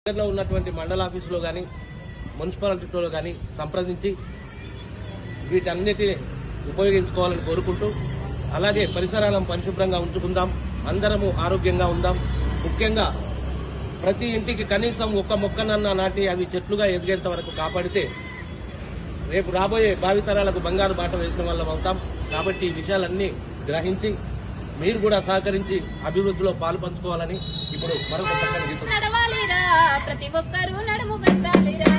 దగ్గరలో ఉన్నటువంటి మండల ఆఫీసులో కానీ మున్సిపాలిటీలో కానీ సంప్రదించి వీటన్నిటిని ఉపయోగించుకోవాలని కోరుకుంటూ, అలాగే పరిసరాలను పరిశుభ్రంగా ఉంచుకుందాం, అందరము ఆరోగ్యంగా ఉందాం. ముఖ్యంగా ప్రతి ఇంటికి కనీసం ఒక్క మొక్కనన్నా నాటి అవి చెట్లుగా ఎదిగేంత వరకు కాపాడితే రేపు రాబోయే భావితరాలకు బంగారు బాట వేసిన వాళ్ళం అవుతాం. కాబట్టి ఈ విషయాలన్నీ గ్రహించి మీరు కూడా సహకరించి అభివృద్ధిలో పాలు పంచుకోవాలని ఇప్పుడు మరొక నడవాలిరా, ప్రతి ఒక్కరూ నడుము కట్టాలిరా,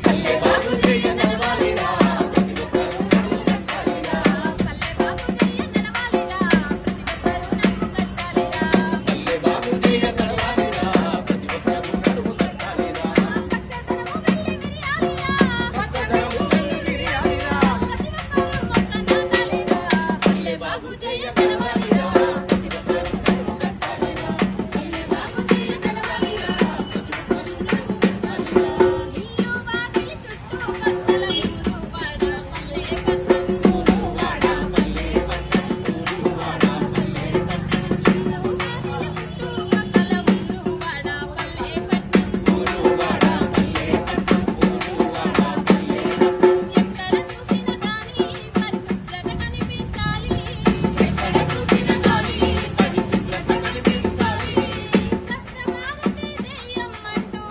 పల్లె బాగు చేయ నడవాలిరా, ప్రతి ఒక్కరూ నడుము కట్టాలిరా, పల్లె బాగు చేయ నడవాలిరా, ప్రతి ఒక్కరూ నడుము కట్టాలిరా, పల్లె బాగు చేయ నడవాలిరా, ప్రతి ఒక్కరూ నడుము కట్టాలిరా, పచ్చదనము వెళ్ళి విరియాలిరా, పచ్చదనము వెళ్ళి విరియాలిరా, ప్రతి ఒక్కరూ మొక్క నాటాలిరా, పల్లె బాగు చేయ నడవాలిరా, ప్రతి ఒక్కరూ నడుము కట్టాలిరా, పల్లె బాగు చేయ నడవాలిరా, ప్రతి ఒక్కరూ నడుము కట్టాలిరా, ఇల్లు వాకిలి చుట్టూ పక్కల ఊరు వాడ పల్లె పట్టం ఊరు వాడ పల్లె పట్టం ఊరు వాడ పల్లె పట్టం, ఇల్లు వాకిలి చుట్టూ పక్కల ఊరు వాడ పల్లె పట్టం ఊరు వాడ పల్లె పట్టం ఊరు వాడ పల్లె పట్టం, ఎక్కడ చూసినా గాని పరిశుభ్రత కనిపించాలి, ఎక్కడ చూసినా గాని పరిశుభ్రత కనిపించాలి, స్వచ్ఛ భారతే ధ్యేయం అంటూ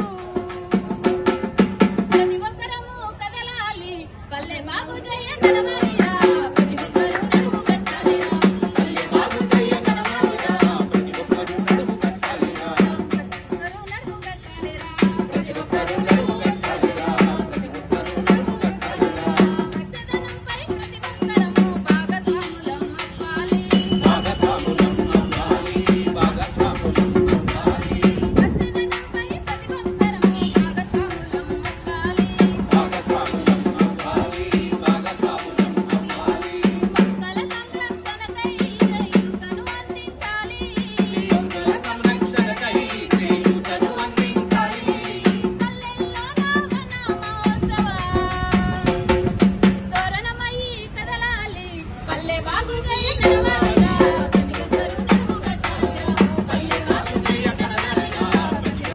ప్రతి ఒక్కరము కదలాలి, పల్లె బాగు చేయ నడవాలిరా, ప్రతి ఒక్కరూ నడుము కట్టాలిరా, పల్లె బాగు చేయ నడవాలిరా, ప్రతి ఒక్కరూ నడుము కట్టాలిరా, ఒక్కరూ నడుము కట్టాలిరా, ప్రతి ఒక్కరూ నడుము కట్టాలిరా, ప్రతి ఒక్కరూ నడుము కట్టాలిరా, పచ్చదనంపై ప్రతి ఒక్కరము భాగస్వాములం అవ్వాలి, భాగస్వాములం అవ్వాలి, భాగస్వాములం అవ్వాలి, పచ్చదనంపై ప్రతి ఒక్కరము భాగస్వాములం అవ్వాలి, భాగస్వాములం అవ్వాలి, భాగస్వాములం అవ్వాలి, మొక్కల సంరక్షణకై చేయూతను అందించాలి, మొక్కల సంరక్షణకై చేయూతను అందించాలి, పల్లెల్లో రావణ మహోత్సవ తోరణమై కదలాలి, పల్లె బాగు చేయ